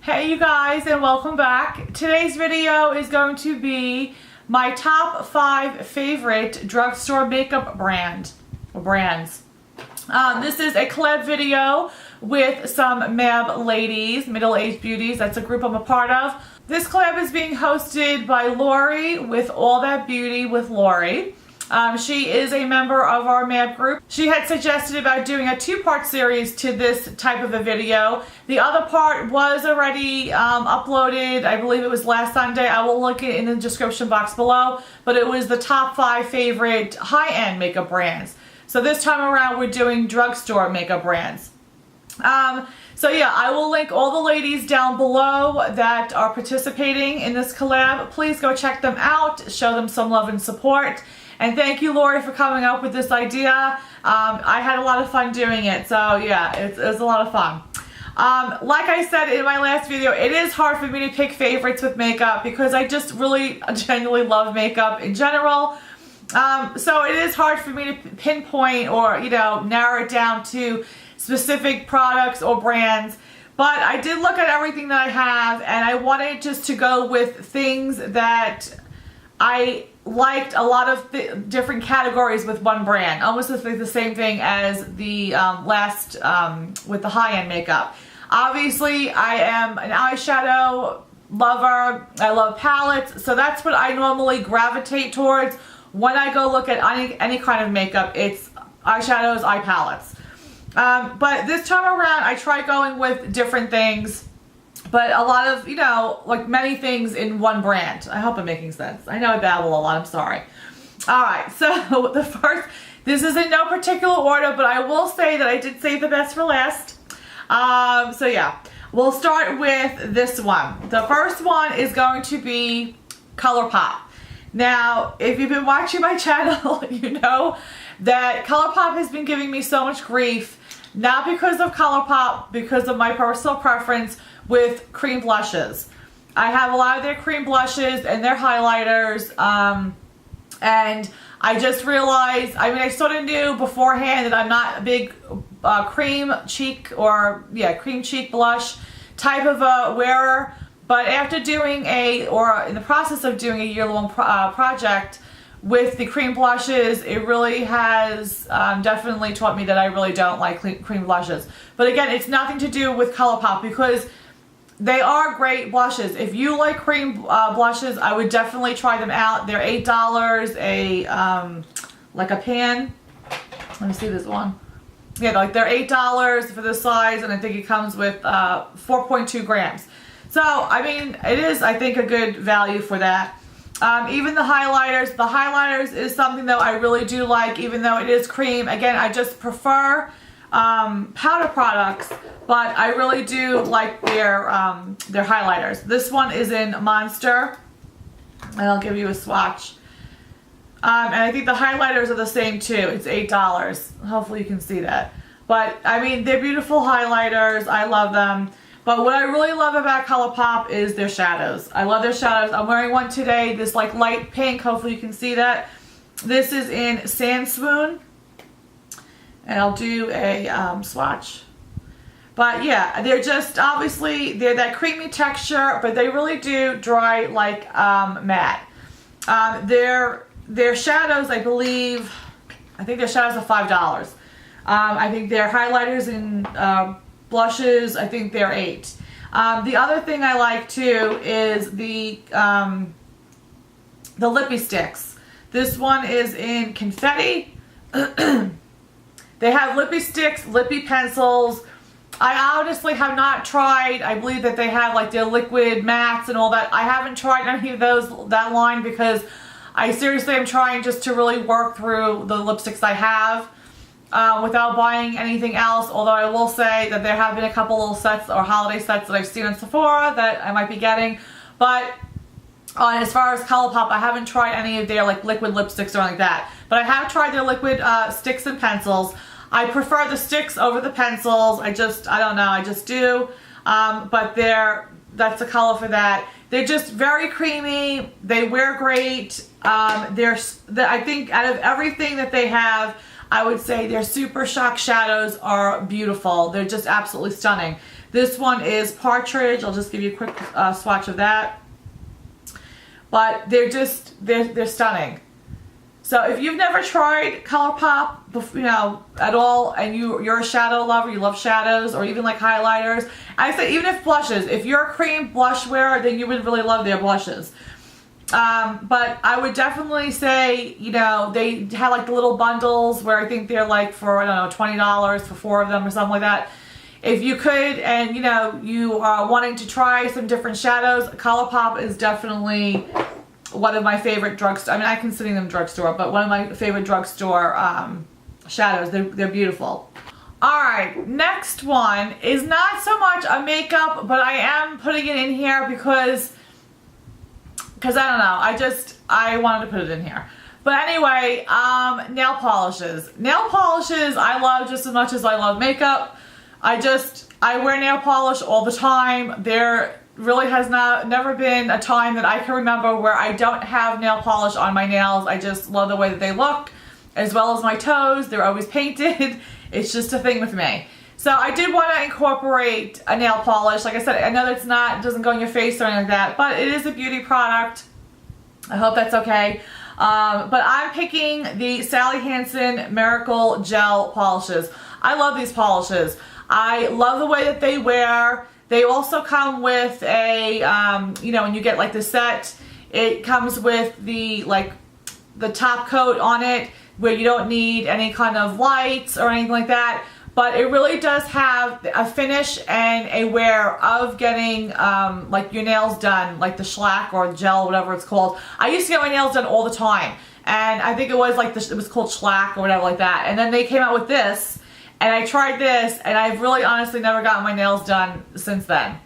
Hey you guys, and welcome back. Today's video is going to be my top 5 favorite drugstore makeup brands. This is a collab video with some MAB ladies, middle-aged beauties. That's a group I'm a part of. This collab is being hosted by Lori with All That Beauty with Lori. She is a member of our MAB group. She had suggested about doing a 2-part series to this type of a video. The other part was already uploaded. I believe it was last Sunday. I will link it in the description box below. But it was the top 5 favorite high-end makeup brands. So this time around we're doing drugstore makeup brands. So yeah, I will link all the ladies down below that are participating in this collab. Please go check them out. Show them some love and support. And thank you, Lori, for coming up with this idea. I had a lot of fun doing it, so yeah, it was a lot of fun. Like I said in my last video, it is hard for me to pick favorites with makeup because I just really genuinely love makeup in general. So it is hard for me to pinpoint or, narrow it down to specific products or brands. But I did look at everything that I have, and I wanted just to go with things that I liked a lot of different categories with one brand. Almost like the same thing as the last with the high-end makeup. Obviously, I am an eyeshadow lover. I love palettes, so that's what I normally gravitate towards when I go look at any kind of makeup. It's eyeshadows, eye palettes. But this time around, I tried going with different things. But a lot of, like many things in one brand. I hope I'm making sense. I know I babble a lot. I'm sorry. Alright, so the first, this is in no particular order, but I will say that I did save the best for last. So yeah, we'll start with this one. The first one is going to be ColourPop. Now, if you've been watching my channel, you know that ColourPop has been giving me so much grief. Not because of ColourPop, because of my personal preference with cream blushes. I have a lot of their cream blushes and their highlighters, and I just realized, I sort of knew beforehand that I'm not a big cream cheek blush type of a wearer, but after doing in the process of doing a year-long project with the cream blushes, it really has definitely taught me that I really don't like cream blushes. But again, it's nothing to do with ColourPop because they are great blushes. If you like cream blushes, I would definitely try them out. They're $8 like a pan. Let me see this one. Yeah, like they're $8 for this size, and I think it comes with 4.2 grams. So, it is, I think, a good value for that. Even the highlighters is something that I really do like, even though it is cream. Again, I just prefer powder products, but I really do like their highlighters. This one is in Monster, and I'll give you a swatch. And I think the highlighters are the same too. It's $8. Hopefully you can see that. But they're beautiful highlighters. I love them. But what I really love about ColourPop is their shadows. I love their shadows. I'm wearing one today, this like light pink. Hopefully you can see that. This is in Sand Swoon. And I'll do a swatch. But yeah, they're just, obviously, they're that creamy texture, but they really do dry like matte. Their shadows, I think their shadows are $5. I think their highlighters and blushes, I think they're $8. The other thing I like too is the lippy sticks. This one is in Confetti. They have lippy sticks, lippy pencils. I honestly have not tried. I believe that they have like their liquid mattes and all that. I haven't tried any of that line because I seriously am trying just to really work through the lipsticks I have. Without buying anything else, although I will say that there have been a couple little sets or holiday sets that I've seen on Sephora that I might be getting. But as far as ColourPop, I haven't tried any of their like liquid lipsticks or anything like that. But I have tried their liquid sticks and pencils. I prefer the sticks over the pencils. I don't know, I just do. But that's the color for that. They're just very creamy. They wear great. I think out of everything that they have, I would say their Super Shock shadows are beautiful. They're just absolutely stunning. This one is Partridge. I'll just give you a quick swatch of that. But they're just, they're stunning. So if you've never tried ColourPop, you know, at all, and you're a shadow lover, you love shadows, or even like highlighters, I say even if blushes, if you're a cream blush wearer, then you would really love their blushes. But I would definitely say, you know, they have like the little bundles where I think they're like for, I don't know, $20 for 4 of them or something like that. If you could, and you know, you are wanting to try some different shadows, ColourPop is definitely one of my favorite drugstore. I mean, I consider them drugstore, but one of my favorite drugstore shadows. They're beautiful. All right, next one is not so much a makeup, but I am putting it in here because I don't know. I wanted to put it in here. But anyway, nail polishes. Nail polishes I love just as much as I love makeup. I wear nail polish all the time. There really has never been a time that I can remember where I don't have nail polish on my nails. I just love the way that they look, as well as my toes. They're always painted. It's just a thing with me. So I did want to incorporate a nail polish. Like I said, I know that it doesn't go in your face or anything like that, but it is a beauty product. I hope that's okay. But I'm picking the Sally Hansen Miracle Gel polishes. I love these polishes. I love the way that they wear. They also come with a, you know, when you get like the set, it comes with the top coat on it where you don't need any kind of lights or anything like that. But it really does have a finish and a wear of getting like your nails done, like the shellac or gel, whatever it's called. I used to get my nails done all the time, and I think it was like it was called shellac or whatever like that. And then they came out with this, and I tried this, and I've really honestly never gotten my nails done since then.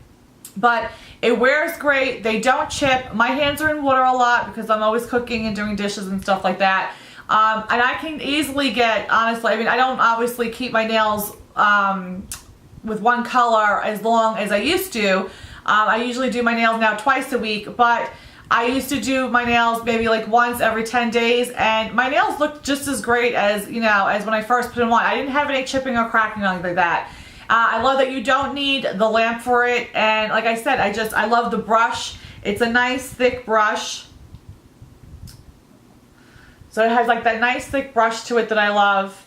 But it wears great. They don't chip. My hands are in water a lot because I'm always cooking and doing dishes and stuff like that. And I can easily get, honestly, I mean, I don't obviously keep my nails with one color as long as I used to. I usually do my nails now twice a week, but I used to do my nails maybe like once every 10 days, and my nails looked just as great as, you know, as when I first put them on. I didn't have any chipping or cracking or anything like that. I love that you don't need the lamp for it, and like I said, I love the brush. It's a nice thick brush. So it has like that nice thick brush to it that I love.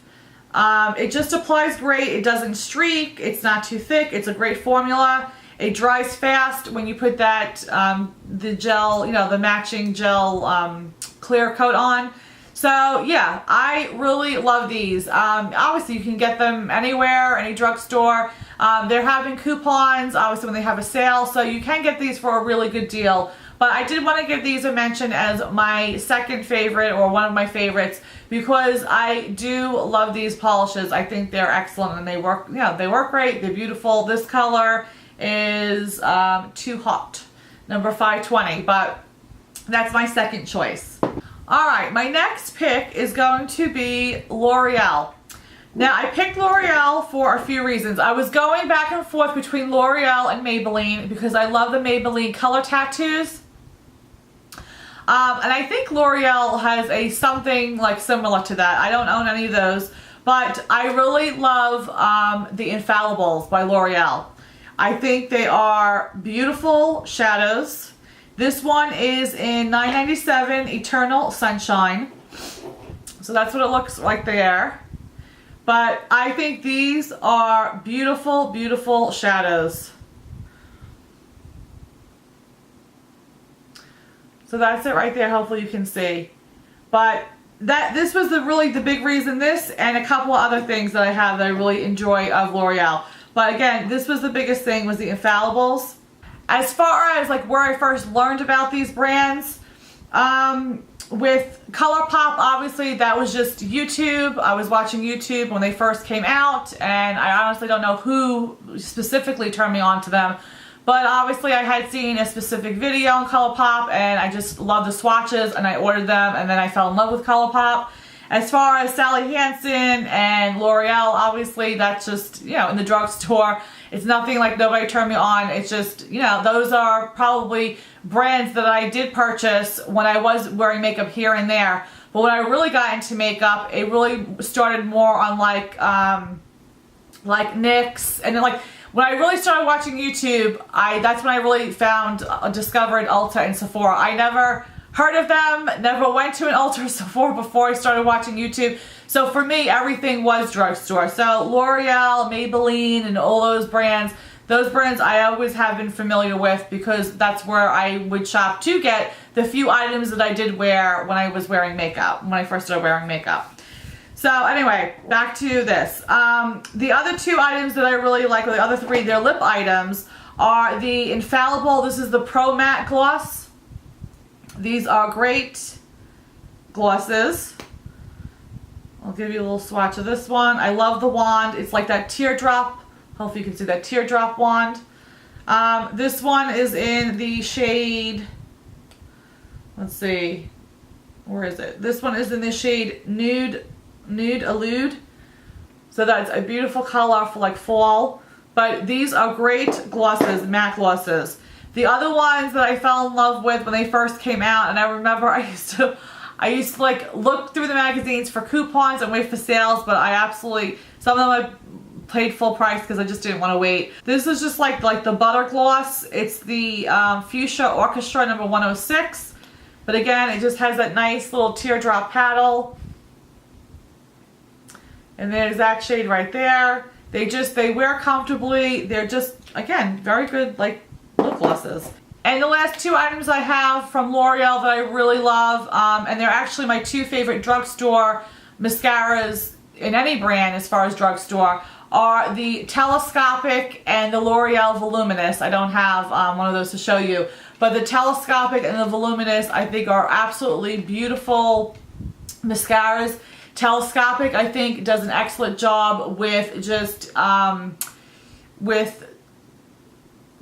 It just applies great. It doesn't streak. It's not too thick. It's a great formula. It dries fast when you put that, the gel, you know, the matching gel clear coat on. So yeah, I really love these. Obviously you can get them anywhere, any drugstore. They're having coupons, obviously when they have a sale, so you can get these for a really good deal. But I did want to give these a mention as my second favorite, or one of my favorites, because I do love these polishes. I think they're excellent and they work, you know, they work great. They're beautiful. This color is Too Hot, number 520, but that's my second choice. All right, my next pick is going to be L'Oreal. Now, I picked L'Oreal for a few reasons. I was going back and forth between L'Oreal and Maybelline because I love the Maybelline color tattoos. And I think L'Oreal has something like similar to that. I don't own any of those, but I really love the Infallibles by L'Oreal. I think they are beautiful shadows. This one is in 997 Eternal Sunshine. So that's what it looks like there. But I think these are beautiful, beautiful shadows. So that's it right there. Hopefully you can see. But this was really the big reason, this and a couple of other things that I have that I really enjoy of L'Oreal. But again, this was the biggest thing, was the Infallibles. As far as like where I first learned about these brands, with ColourPop, obviously that was just YouTube. I was watching YouTube when they first came out, and I honestly don't know who specifically turned me on to them. But obviously I had seen a specific video on ColourPop, and I just loved the swatches, and I ordered them, and then I fell in love with ColourPop. As far as Sally Hansen and L'Oreal, obviously that's just, you know, in the drugstore. It's nothing like nobody turned me on. It's just, you know, those are probably brands that I did purchase when I was wearing makeup here and there. But when I really got into makeup, it really started more on like NYX, and then like When I really started watching YouTube, that's when I really discovered Ulta and Sephora. I never heard of them, never went to an Ulta or Sephora before I started watching YouTube. So for me, everything was drugstore. So L'Oreal, Maybelline, and all those brands I always have been familiar with because that's where I would shop to get the few items that I did wear when I was wearing makeup, when I first started wearing makeup. So anyway, back to this. The other two items that I really like, or the other three, they're lip items, are the Infallible. This is the Pro Matte Gloss. These are great glosses. I'll give you a little swatch of this one. I love the wand. It's like that teardrop. Hopefully you can see that teardrop wand. This one is in the shade, let's see, where is it? This one is in the shade Nude Allude. So that's a beautiful color for like fall. But these are great glosses, matte glosses. The other ones that I fell in love with when they first came out, and I remember I used to like look through the magazines for coupons and wait for sales, but some of them I paid full price because I just didn't want to wait. This is just like the butter gloss. It's the Fuchsia Orchestra number 106. But again, it just has that nice little teardrop paddle. And the exact shade right there. They wear comfortably. They're just, again, very good like lip glosses. And the last two items I have from L'Oreal that I really love, and they're actually my two favorite drugstore mascaras in any brand as far as drugstore, are the Telescopic and the L'Oreal Voluminous. I don't have one of those to show you, but the Telescopic and the Voluminous I think are absolutely beautiful mascaras. Telescopic I think does an excellent job with just with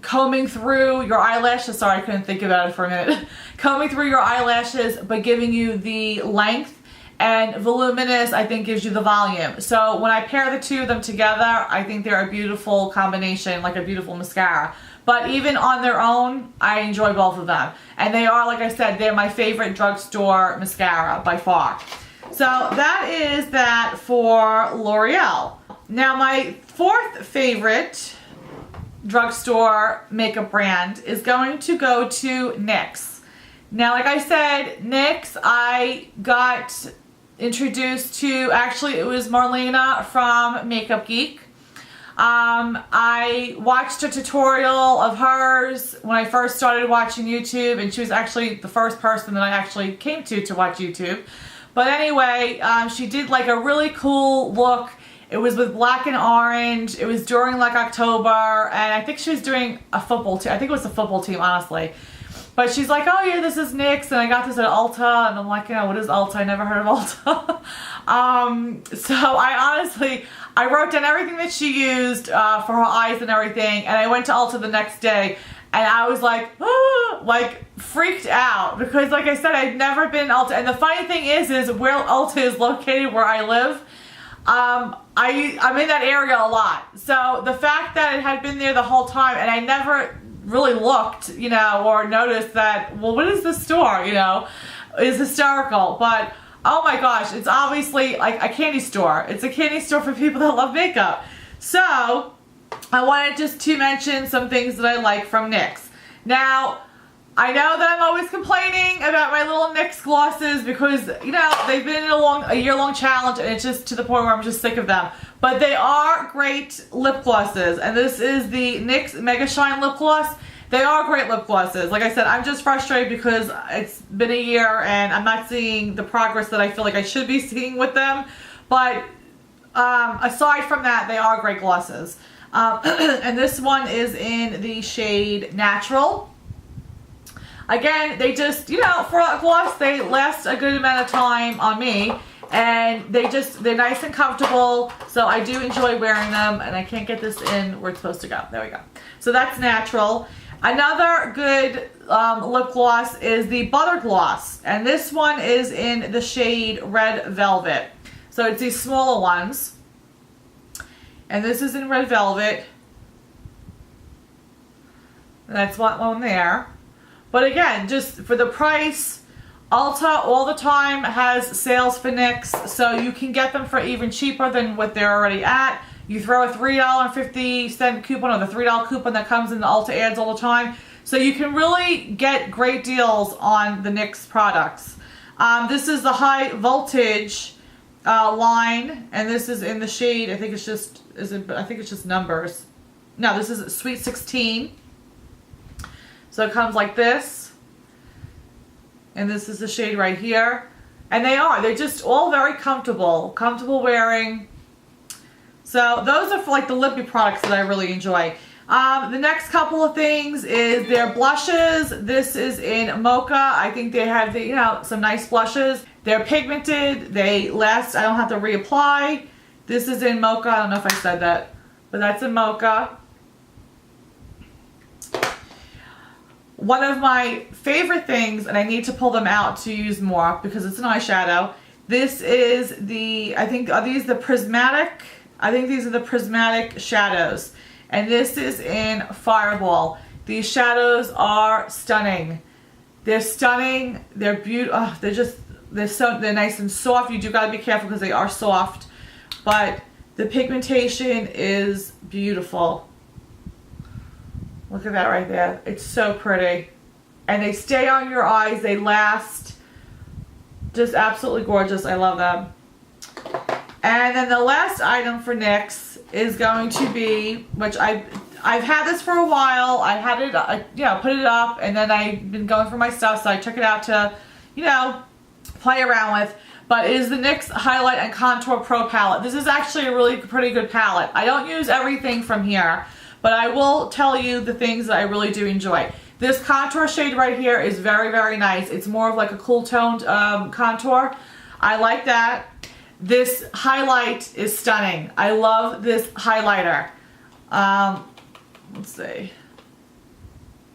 combing through your eyelashes. Sorry, I couldn't think about it for a minute. Combing through your eyelashes but giving you the length. And Voluminous, I think, gives you the volume. So when I pair the two of them together, I think they're a beautiful combination, like a beautiful mascara. But even on their own, I enjoy both of them. And they are, like I said, they're my favorite drugstore mascara by far. So that is that for L'Oreal. Now my fourth favorite drugstore makeup brand is going to go to NYX. Now, like I said, NYX, I got introduced to, actually it was Marlena from Makeup Geek. I watched a tutorial of hers when I first started watching YouTube, and she was actually the first person that I actually came to watch YouTube. But anyway, she did like a really cool look. It was with black and orange. It was during like October, and I think she was doing a football team. I think it was a football team, honestly. But she's like, oh yeah, this is NYX, and I got this at Ulta, and I'm like, yeah, what is Ulta? I never heard of Ulta. So I wrote down everything that she used for her eyes and everything, and I went to Ulta the next day, and I was like, ah, like freaked out, because like I said, I'd never been in Ulta, and the funny thing is where Ulta is located, where I live, I'm in that area a lot. So the fact that it had been there the whole time, and I never really looked, you know, or noticed that, well, what is this store, you know, is hysterical. But oh my gosh, it's obviously like a candy store. It's a candy store for people that love makeup. So I wanted just to mention some things that I like from NYX. Now, I know that I'm always complaining about my little NYX glosses because, you know, they've been in a year-long challenge, and it's just to the point where I'm just sick of them. But they are great lip glosses, and this is the NYX Mega Shine Lip Gloss. They are great lip glosses. Like I said, I'm just frustrated because it's been a year and I'm not seeing the progress that I feel like I should be seeing with them. But aside from that, they are great glosses. And this one is in the shade Natural. Again, they just, you know, for a gloss, they last a good amount of time on me. And they're nice and comfortable, so I do enjoy wearing them, and I can't get this in where it's supposed to go. There we go. So that's Natural. Another good lip gloss is the Butter Gloss, and this one is in the shade Red Velvet. So it's these smaller ones, and this is in Red Velvet. That's one there. But again, just for the price, Ulta all the time has sales for NYX, so you can get them for even cheaper than what they're already at. You throw a $3.50 coupon or the $3 coupon that comes in the Ulta ads all the time. So you can really get great deals on the NYX products. This is the high voltage line, and this is in the shade, I think it's just numbers. No, this is Sweet 16. So it comes like this. And this is the shade right here. And they're just all very comfortable wearing. So those are for like the lippy products that I really enjoy. The next couple of things is their blushes. This is in Mocha. I think they have some nice blushes. They're pigmented. They last. I don't have to reapply. This is in Mocha. I don't know if I said that, but that's in Mocha. One of my favorite things, and I need to pull them out to use more because it's an eyeshadow. This is I think these are the prismatic shadows. And this is in Fireball. These shadows are stunning. They're stunning. They're beautiful. Oh, they're nice and soft. You do gotta be careful because they are soft. But the pigmentation is beautiful. Look at that right there. It's so pretty. And they stay on your eyes. They last. Just absolutely gorgeous. I love them. And then the last item for NYX is going to be, which I've had this for a while. I had it, put it up, and then I've been going through my stuff, so I took it out to, play around with. But it is the NYX Highlight and Contour Pro palette. This is actually a really pretty good palette. I don't use everything from here, but I will tell you the things that I really do enjoy. This contour shade right here is very, very nice. It's more of like a cool toned contour. I like that. This highlight is stunning. I love this highlighter. Let's see.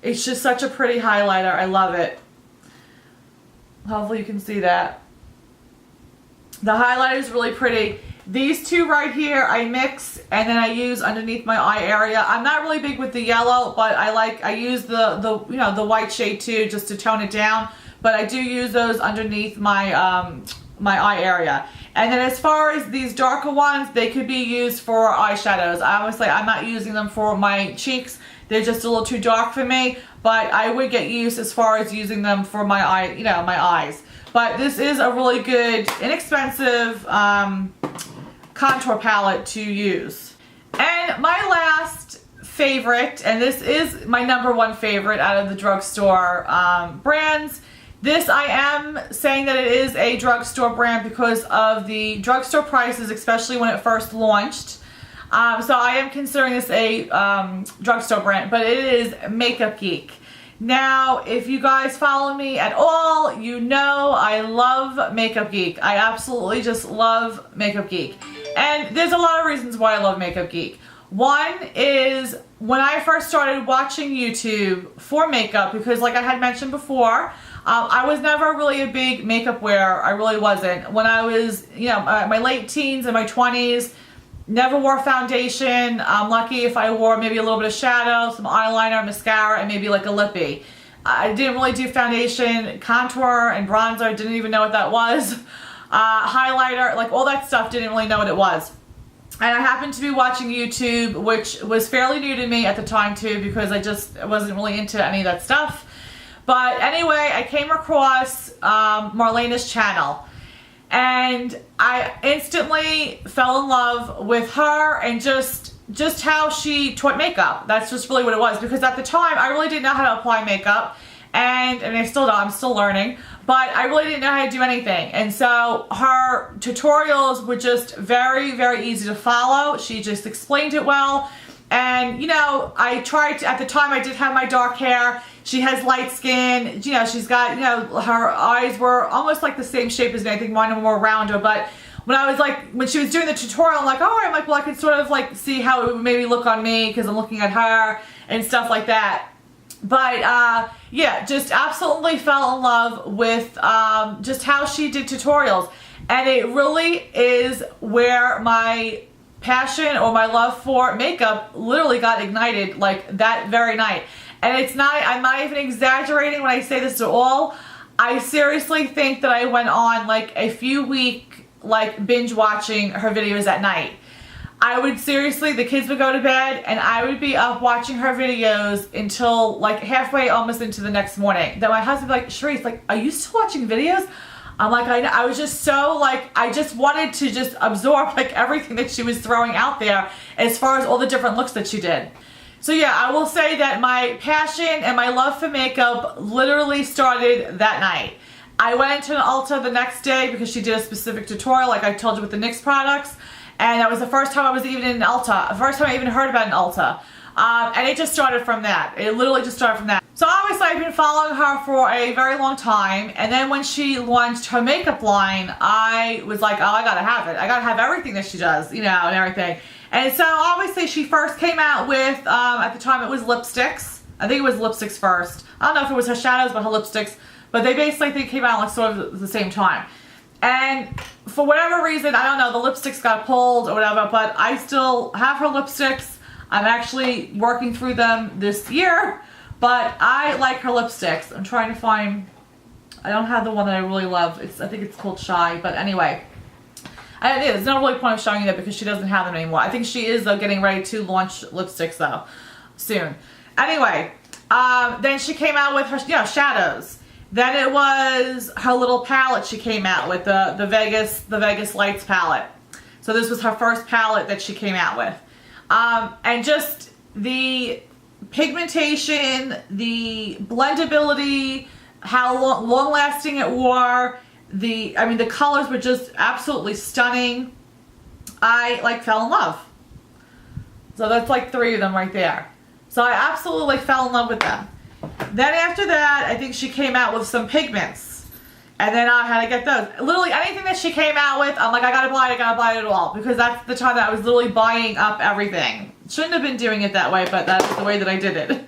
It's just such a pretty highlighter. I love it. Hopefully you can see that. The highlighter is really pretty. These two right here I mix and then I use underneath my eye area. I'm not really big with the yellow, but I use the white shade too, just to tone it down. But I do use those underneath my my eye area. And then as far as these darker ones, they could be used for eyeshadows. Obviously, I'm not using them for my cheeks. They're just a little too dark for me, but I would get used as far as using them for my eye, my eyes. But this is a really good, inexpensive contour palette to use. And my last favorite, and this is my #1 favorite out of the drugstore brands. This, I am saying that it is a drugstore brand because of the drugstore prices, especially when it first launched. So I am considering this a drugstore brand, but it is Makeup Geek. Now, if you guys follow me at all, you know I love Makeup Geek. I absolutely just love Makeup Geek. And there's a lot of reasons why I love Makeup Geek. One is when I first started watching YouTube for makeup, because like I had mentioned before, I was never really a big makeup wearer. I really wasn't. When I was, my late teens and my 20s, never wore foundation. I'm lucky if I wore maybe a little bit of shadow, some eyeliner, mascara, and maybe like a lippy. I didn't really do foundation, contour, and bronzer. Didn't even know what that was. Highlighter, like all that stuff, didn't really know what it was. And I happened to be watching YouTube, which was fairly new to me at the time too, because I just wasn't really into any of that stuff. But anyway, I came across Marlena's channel, and I instantly fell in love with her and just how she taught makeup. That's just really what it was, because at the time I really didn't know how to apply makeup, and I still don't. I'm still learning, but I really didn't know how to do anything. And so her tutorials were just very, very easy to follow. She just explained it well. And, I tried to, at the time I did have my dark hair. She has light skin. She's got, her eyes were almost like the same shape as me. I think mine were more rounder. But when she was doing the tutorial, I'm like, well, I could sort of like see how it would maybe look on me because I'm looking at her and stuff like that. But, yeah, just absolutely fell in love with just how she did tutorials. And it really is where my passion or my love for makeup literally got ignited like that very night. And I'm not even exaggerating when I say this at all. I seriously think that I went on like a few week binge watching her videos at night. I would seriously, the kids would go to bed and I would be up watching her videos until like halfway almost into the next morning. Then my husband would be like, Cherise, like, are you still watching videos? I'm like, I was just so like, I just wanted to just absorb like everything that she was throwing out there as far as all the different looks that she did. So yeah, I will say that my passion and my love for makeup literally started that night. I went into an Ulta the next day because she did a specific tutorial like I told you with the NYX products. And that was the first time I was even in an Ulta. The first time I even heard about an Ulta. And it just started from that. It literally just started from that. So obviously I've been following her for a very long time. And then when she launched her makeup line, I was like, oh, I gotta have it. I gotta have everything that she does, you know, and everything. And so obviously she first came out with, at the time it was lipsticks. I think it was lipsticks first. I don't know if it was her shadows, but her lipsticks. But they basically, I think, came out like sort of the same time. And for whatever reason, I don't know, the lipsticks got pulled or whatever, but I still have her lipsticks. I'm actually working through them this year, but I like her lipsticks. I'm trying to find, I don't have the one that I really love. I think it's called Shy, but anyway. There's no really point of showing you that because she doesn't have them anymore. I think she is, though, getting ready to launch lipsticks, though, soon. Anyway, then she came out with her, shadows. Then it was her little palette she came out with, the Vegas Lights palette. So this was her first palette that she came out with. And just the pigmentation, the blendability, how long lasting it wore, the colors were just absolutely stunning. I fell in love. So that's like 3 of them right there. So I absolutely fell in love with them. Then after that, I think she came out with some pigments. And then I had to get those. Literally anything that she came out with, I'm like, I gotta buy it all. Because that's the time that I was literally buying up everything. Shouldn't have been doing it that way, but that's the way that I did it.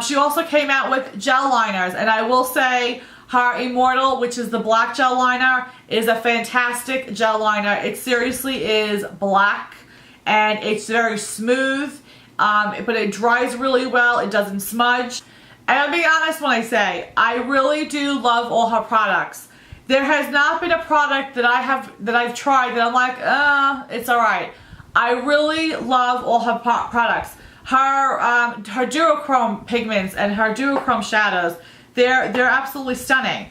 She also came out with gel liners. And I will say, her Immortal, which is the black gel liner, is a fantastic gel liner. It seriously is black. And it's very smooth. But it dries really well. It doesn't smudge. And I'll be honest when I say, I really do love all her products. There has not been a product that I've tried that I'm like, it's alright. I really love all her products. Her duochrome pigments and her duochrome shadows, they're absolutely stunning.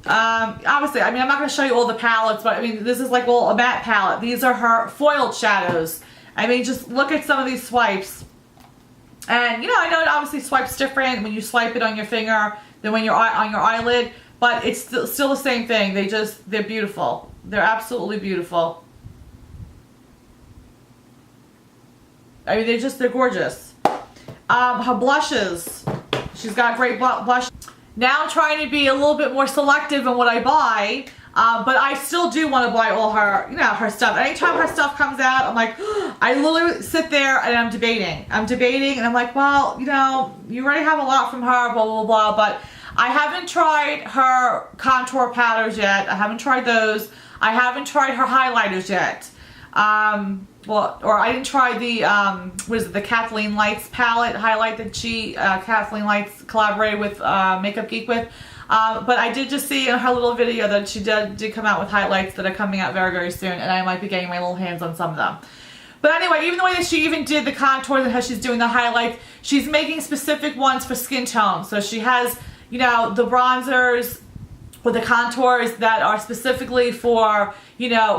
Obviously, I'm not going to show you all the palettes, but this is like a matte palette. These are her foiled shadows. Just look at some of these swipes. And, I know it obviously swipes different when you swipe it on your finger than when you're on your eyelid, but it's still the same thing. They're beautiful. They're absolutely beautiful. They're gorgeous. Her blushes. She's got great blush. Now I'm trying to be a little bit more selective in what I buy. But I still do want to buy all her, her stuff. Anytime her stuff comes out, I'm like, I literally sit there and I'm debating. And I'm like, well, you already have a lot from her, blah, blah, blah. But I haven't tried her contour powders yet. I haven't tried those. I haven't tried her highlighters yet. Or I didn't try the Kathleen Lights palette highlight that Kathleen Lights collaborated with Makeup Geek with. But I did just see in her little video that she did come out with highlights that are coming out very, very soon, and I might be getting my little hands on some of them. But anyway, even the way that she even did the contours and how she's doing the highlights, she's making specific ones for skin tone. So she has, the bronzers with the contours that are specifically for,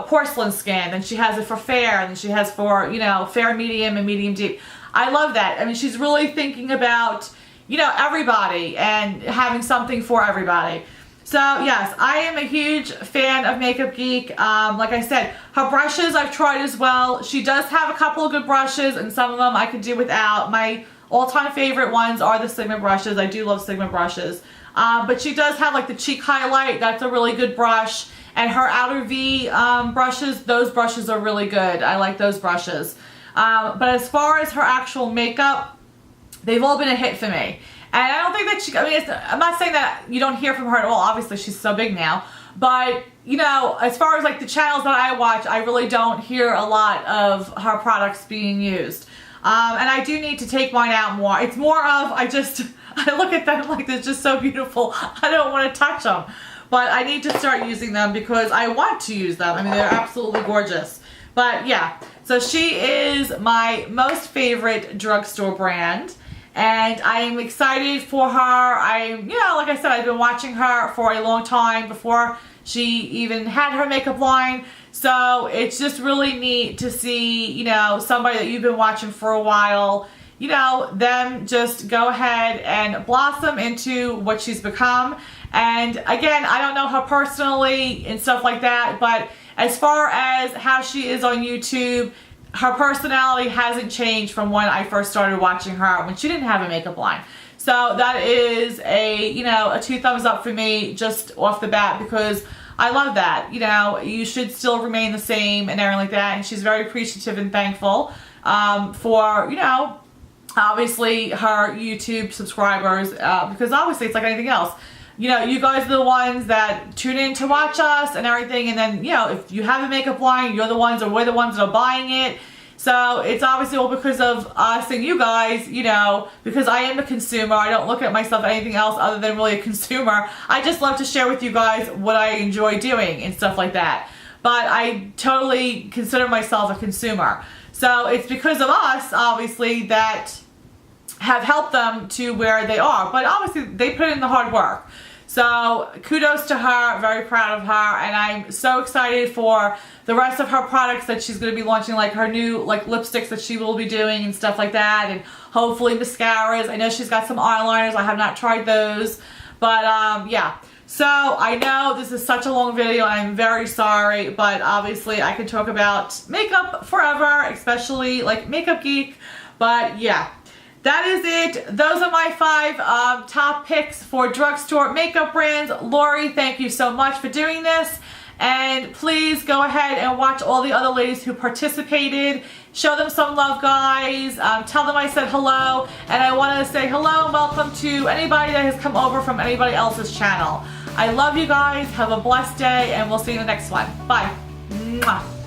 porcelain skin. And she has it for fair, and she has for, fair, medium, and medium deep. I love that. She's really thinking about everybody and having something for everybody. So yes, I am a huge fan of Makeup Geek. Like I said, her brushes I've tried as well. She does have a couple of good brushes, and some of them I could do without. My all-time favorite ones are the Sigma brushes. I do love Sigma brushes. But she does have like the cheek highlight. That's a really good brush. And her outer V brushes, those brushes are really good. I like those brushes. But as far as her actual makeup, they've all been a hit for me. And I don't think that I'm not saying that you don't hear from her at all. Obviously, she's so big now. But, as far as like the channels that I watch, I really don't hear a lot of her products being used. And I do need to take mine out more. It's more of, I look at them like they're just so beautiful. I don't want to touch them. But I need to start using them because I want to use them. They're absolutely gorgeous. But yeah, so she is my most favorite drugstore brand. And I am excited for her. Like I said, I've been watching her for a long time before she even had her makeup line. So it's just really neat to see, somebody that you've been watching for a while, them just go ahead and blossom into what she's become. And again, I don't know her personally and stuff like that, but as far as how she is on YouTube, her personality hasn't changed from when I first started watching her when she didn't have a makeup line. So that is a 2 thumbs up for me just off the bat, because I love that. You should still remain the same and everything like that. And she's very appreciative and thankful for, obviously her YouTube subscribers, because obviously it's like anything else. You guys are the ones that tune in to watch us and everything, and then, if you have a makeup line, you're the ones, or we're the ones that are buying it. So it's obviously all because of us and you guys, because I am a consumer. I don't look at myself as anything else other than really a consumer. I just love to share with you guys what I enjoy doing and stuff like that. But I totally consider myself a consumer. So it's because of us, obviously, that have helped them to where they are. But obviously, they put in the hard work. So kudos to her, very proud of her, and I'm so excited for the rest of her products that she's going to be launching, like her new lipsticks that she will be doing and stuff like that, and hopefully mascaras. I know she's got some eyeliners. I have not tried those, but yeah. So I know this is such a long video, and I'm very sorry, but obviously I could talk about makeup forever, especially like Makeup Geek, but yeah. That is it. Those are my 5 top picks for drugstore makeup brands. Lori, thank you so much for doing this. And please go ahead and watch all the other ladies who participated. Show them some love, guys. Tell them I said hello. And I want to say hello and welcome to anybody that has come over from anybody else's channel. I love you guys. Have a blessed day, and we'll see you in the next one. Bye. Mwah.